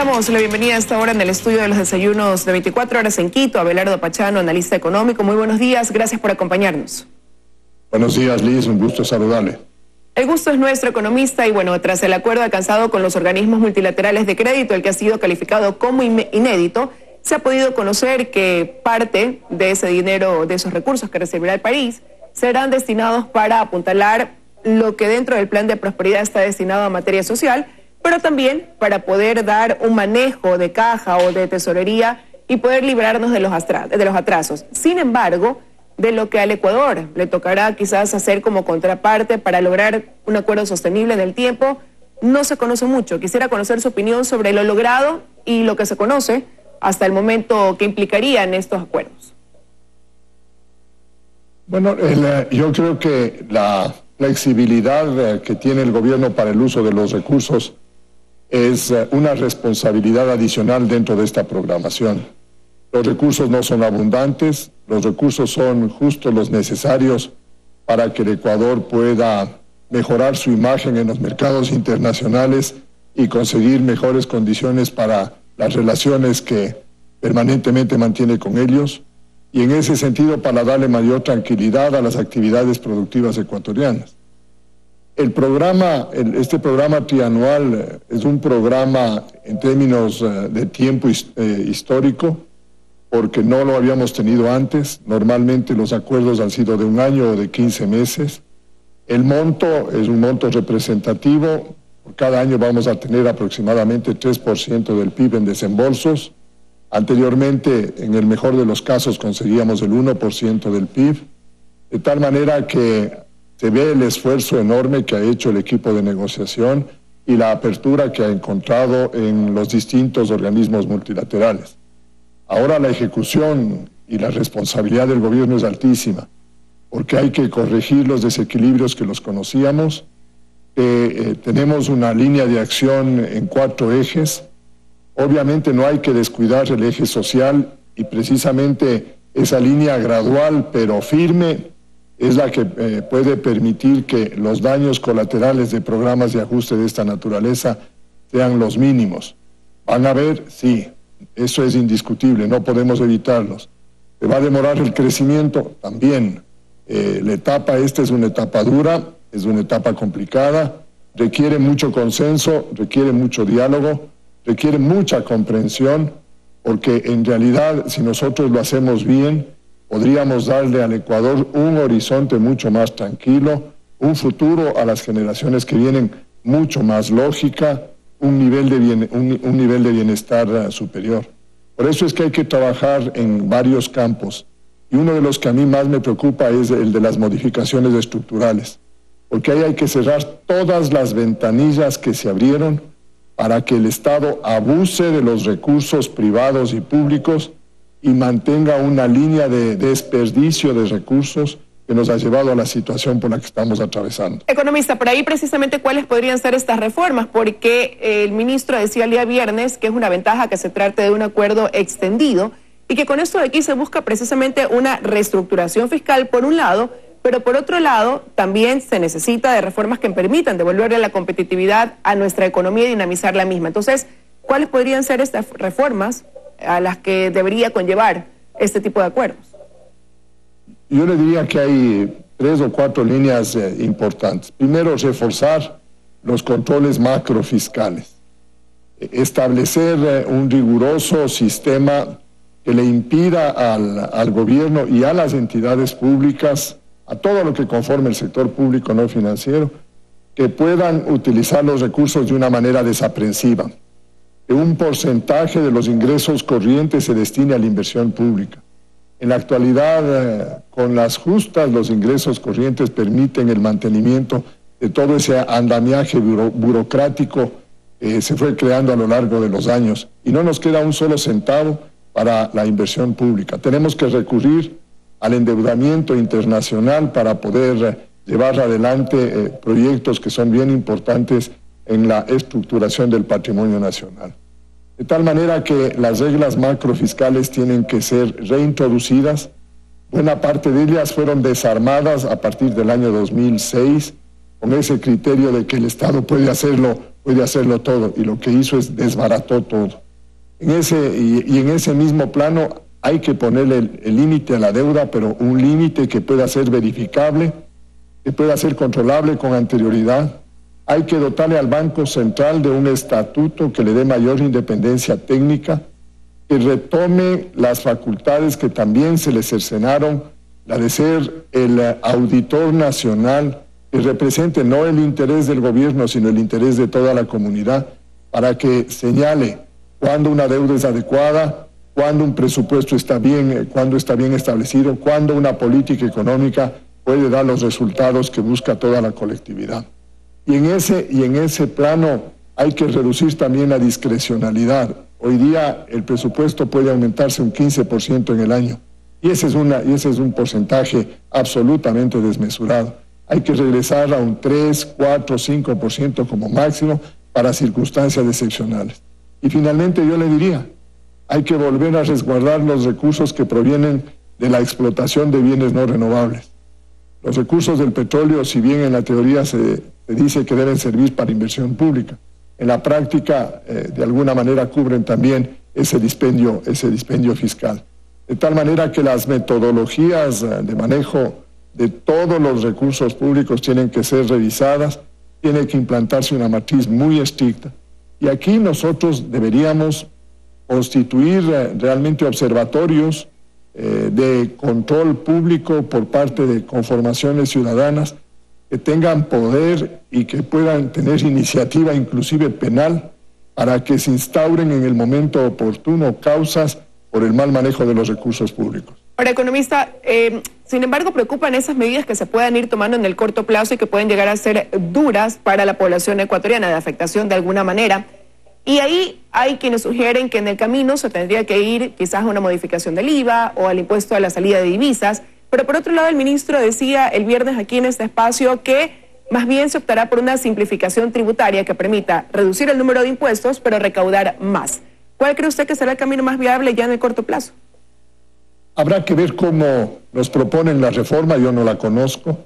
damos la bienvenida a esta hora en el estudio de los desayunos de 24 horas en Quito, a Abelardo Pachano, analista económico. Muy buenos días, gracias por acompañarnos. Buenos días, Liz, un gusto saludarle. El gusto es nuestro, economista, y bueno, tras el acuerdo alcanzado con los organismos multilaterales de crédito, el que ha sido calificado como inédito, se ha podido conocer que parte de ese dinero, de esos recursos que recibirá el país, serán destinados para apuntalar lo que dentro del plan de prosperidad está destinado a materia social, pero también para poder dar un manejo de caja o de tesorería y poder librarnos de los atrasos. Sin embargo, de lo que al Ecuador le tocará quizás hacer como contraparte para lograr un acuerdo sostenible en el tiempo, no se conoce mucho. Quisiera conocer su opinión sobre lo logrado y lo que se conoce hasta el momento que implicarían estos acuerdos. Bueno, yo creo que la flexibilidad que tiene el gobierno para el uso de los recursos es una responsabilidad adicional dentro de esta programación. Los recursos no son abundantes, los recursos son justo los necesarios para que el Ecuador pueda mejorar su imagen en los mercados internacionales y conseguir mejores condiciones para las relaciones que permanentemente mantiene con ellos, y en ese sentido para darle mayor tranquilidad a las actividades productivas ecuatorianas. Este programa trianual es un programa en términos de tiempo histórico, porque no lo habíamos tenido antes. Normalmente los acuerdos han sido de 1 año o de 15 meses. El monto es un monto representativo. Por cada año vamos a tener aproximadamente 3% del PIB en desembolsos. Anteriormente, en el mejor de los casos, conseguíamos el 1% del PIB, de tal manera que se ve el esfuerzo enorme que ha hecho el equipo de negociación y la apertura que ha encontrado en los distintos organismos multilaterales. Ahora la ejecución y la responsabilidad del gobierno es altísima, porque hay que corregir los desequilibrios que los conocíamos. Tenemos una línea de acción en 4 ejes. Obviamente no hay que descuidar el eje social, y precisamente esa línea gradual pero firme es la que puede permitir que los daños colaterales de programas de ajuste de esta naturaleza sean los mínimos. ¿Van a haber? Sí, eso es indiscutible, no podemos evitarlos. ¿Se va a demorar el crecimiento? También. La etapa esta es una etapa dura, es una etapa complicada, requiere mucho consenso, requiere mucho diálogo, requiere mucha comprensión, porque en realidad si nosotros lo hacemos bien, podríamos darle al Ecuador un horizonte mucho más tranquilo, un futuro a las generaciones que vienen mucho más lógica, un nivel de bienestar superior. Por eso es que hay que trabajar en varios campos, y uno de los que a mí más me preocupa es el de las modificaciones estructurales, porque ahí hay que cerrar todas las ventanillas que se abrieron para que el Estado abuse de los recursos privados y públicos y mantenga una línea de desperdicio de recursos que nos ha llevado a la situación por la que estamos atravesando. Economista, por ahí precisamente cuáles podrían ser estas reformas, porque el ministro decía el día viernes que es una ventaja que se trate de un acuerdo extendido y que con esto de aquí se busca precisamente una reestructuración fiscal por un lado, pero por otro lado también se necesita de reformas que permitan devolverle la competitividad a nuestra economía y dinamizar la misma. Entonces, ¿cuáles podrían ser estas reformas a las que debería conllevar este tipo de acuerdos? Yo le diría que hay 3 o 4 líneas importantes. Primero, reforzar los controles macrofiscales. Establecer un riguroso sistema que le impida al gobierno y a las entidades públicas, a todo lo que conforme el sector público no financiero, que puedan utilizar los recursos de una manera desaprensiva. Que un porcentaje de los ingresos corrientes se destine a la inversión pública. En la actualidad, con las justas, los ingresos corrientes permiten el mantenimiento de todo ese andamiaje burocrático que se fue creando a lo largo de los años, y no nos queda un solo centavo para la inversión pública. Tenemos que recurrir al endeudamiento internacional para poder llevar adelante proyectos que son bien importantes en la estructuración del patrimonio nacional. De tal manera que las reglas macrofiscales tienen que ser reintroducidas. Buena parte de ellas fueron desarmadas a partir del año 2006, con ese criterio de que el Estado puede hacerlo puede hacerlo todo, y lo que hizo es desbarató todo. En ese mismo plano hay que ponerle el límite a la deuda, pero un límite que pueda ser verificable, que pueda ser controlable con anterioridad. Hay que dotarle al Banco Central de un estatuto que le dé mayor independencia técnica, que retome las facultades que también se le cercenaron, la de ser el auditor nacional, que represente no el interés del gobierno, sino el interés de toda la comunidad, para que señale cuándo una deuda es adecuada, cuándo un presupuesto está bien, cuándo está bien establecido, cuándo una política económica puede dar los resultados que busca toda la colectividad. Y en ese plano hay que reducir también la discrecionalidad. Hoy día el presupuesto puede aumentarse un 15% en el año, y ese es un porcentaje absolutamente desmesurado. Hay que regresar a un 3, 4, 5% como máximo para circunstancias excepcionales. Y finalmente yo le diría, hay que volver a resguardar los recursos que provienen de la explotación de bienes no renovables. Los recursos del petróleo, si bien en la teoría se dice que deben servir para inversión pública, en la práctica de alguna manera cubren también ese dispendio fiscal. De tal manera que las metodologías de manejo de todos los recursos públicos tienen que ser revisadas, tiene que implantarse una matriz muy estricta. Y aquí nosotros deberíamos constituir realmente observatorios de control público por parte de conformaciones ciudadanas que tengan poder y que puedan tener iniciativa inclusive penal para que se instauren en el momento oportuno causas por el mal manejo de los recursos públicos. Ahora, economista, sin embargo, preocupan esas medidas que se puedan ir tomando en el corto plazo y que pueden llegar a ser duras para la población ecuatoriana, de afectación de alguna manera. Y ahí hay quienes sugieren que en el camino se tendría que ir quizás a una modificación del IVA o al impuesto a la salida de divisas. Pero por otro lado, el ministro decía el viernes aquí en este espacio que más bien se optará por una simplificación tributaria que permita reducir el número de impuestos, pero recaudar más. ¿Cuál cree usted que será el camino más viable ya en el corto plazo? Habrá que ver cómo nos proponen la reforma, yo no la conozco.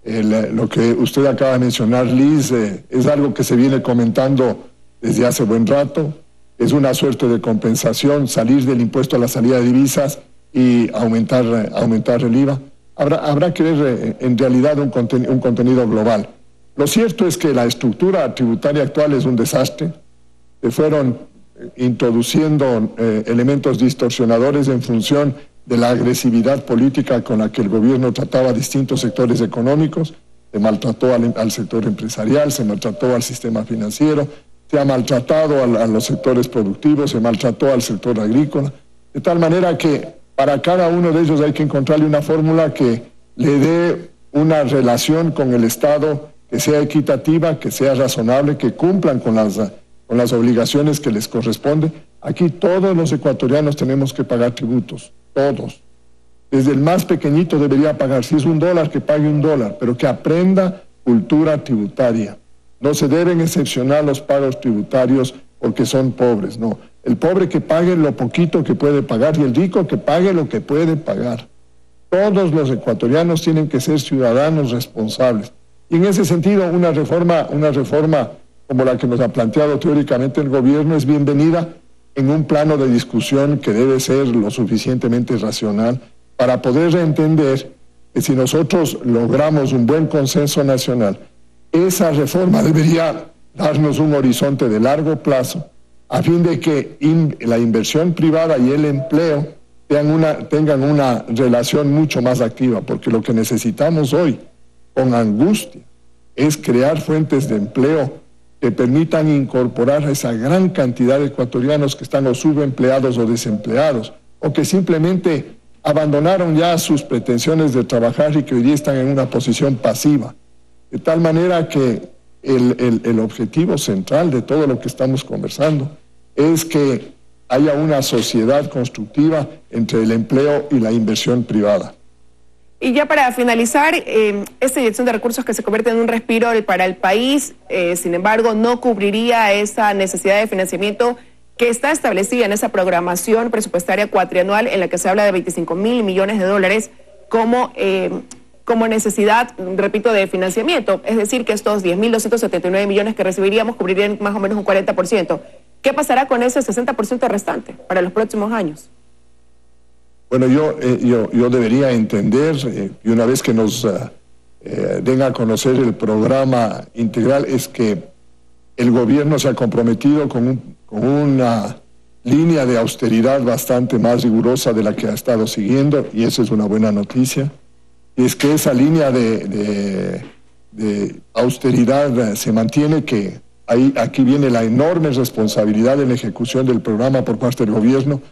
Lo que usted acaba de mencionar, Liz, es algo que se viene comentando desde hace buen rato. Es una suerte de compensación, salir del impuesto a la salida de divisas y aumentar el IVA. Habrá que ver en realidad un contenido global. Lo cierto es que la estructura tributaria actual es un desastre. Se fueron introduciendo elementos distorsionadores en función de la agresividad política con la que el gobierno trataba a distintos sectores económicos. Se maltrató al sector empresarial, se maltrató al sistema financiero, se ha maltratado a los sectores productivos, se maltrató al sector agrícola, de tal manera que para cada uno de ellos hay que encontrarle una fórmula que le dé una relación con el Estado que sea equitativa, que sea razonable, que cumplan con las obligaciones que les corresponden. Aquí todos los ecuatorianos tenemos que pagar tributos, todos. Desde el más pequeñito debería pagar, si es $1, que pague $1, pero que aprenda cultura tributaria. No se deben excepcionar los pagos tributarios porque son pobres, no. El pobre que pague lo poquito que puede pagar y el rico que pague lo que puede pagar. Todos los ecuatorianos tienen que ser ciudadanos responsables. Y en ese sentido, una reforma como la que nos ha planteado teóricamente el gobierno es bienvenida en un plano de discusión que debe ser lo suficientemente racional para poder entender que si nosotros logramos un buen consenso nacional, esa reforma debería darnos un horizonte de largo plazo a fin de que la inversión privada y el empleo tengan una relación mucho más activa, porque lo que necesitamos hoy, con angustia, es crear fuentes de empleo que permitan incorporar a esa gran cantidad de ecuatorianos que están o subempleados o desempleados, o que simplemente abandonaron ya sus pretensiones de trabajar y que hoy día están en una posición pasiva. De tal manera que el objetivo central de todo lo que estamos conversando es que haya una sociedad constructiva entre el empleo y la inversión privada. Y ya para finalizar, esta inyección de recursos que se convierte en un respiro para el país, sin embargo, no cubriría esa necesidad de financiamiento que está establecida en esa programación presupuestaria cuatrianual en la que se habla de $25.000 millones como como necesidad, repito, de financiamiento. Es decir, que estos 10.279 millones que recibiríamos cubrirían más o menos un 40%. ¿Qué pasará con ese 60% restante para los próximos años? Bueno, yo debería entender, y una vez que nos den a conocer el programa integral, es que el gobierno se ha comprometido con una línea de austeridad bastante más rigurosa de la que ha estado siguiendo, y eso es una buena noticia. Y es que esa línea de austeridad se mantiene, que aquí viene la enorme responsabilidad en la ejecución del programa por parte del gobierno.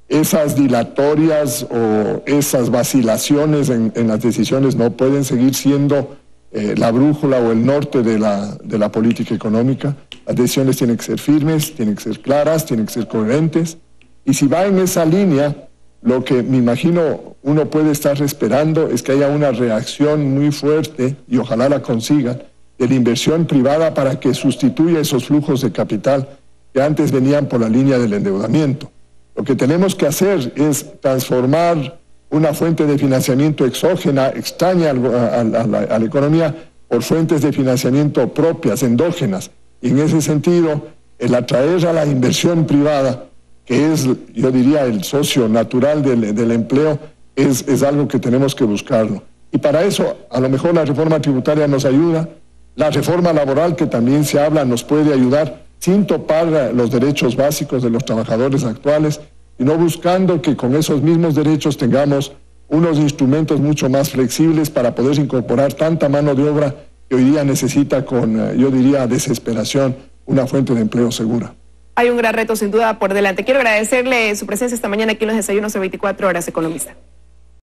Esas dilatorias o esas vacilaciones en las decisiones no pueden seguir siendo la brújula o el norte de la política económica. Las decisiones tienen que ser firmes, tienen que ser claras, tienen que ser coherentes. Y si va en esa línea, lo que me imagino uno puede estar esperando es que haya una reacción muy fuerte, y ojalá la consigan, de la inversión privada para que sustituya esos flujos de capital que antes venían por la línea del endeudamiento. Lo que tenemos que hacer es transformar una fuente de financiamiento exógena, extraña a la economía, por fuentes de financiamiento propias, endógenas. Y en ese sentido, el atraer a la inversión privada, que es, yo diría, el socio natural del empleo, es algo que tenemos que buscarlo. Y para eso, a lo mejor la reforma tributaria nos ayuda, la reforma laboral que también se habla nos puede ayudar, sin topar los derechos básicos de los trabajadores actuales, sino buscando que con esos mismos derechos tengamos unos instrumentos mucho más flexibles para poder incorporar tanta mano de obra que hoy día necesita con, yo diría, desesperación, una fuente de empleo segura. Hay un gran reto sin duda por delante. Quiero agradecerle su presencia esta mañana aquí en los desayunos de 24 horas, economista.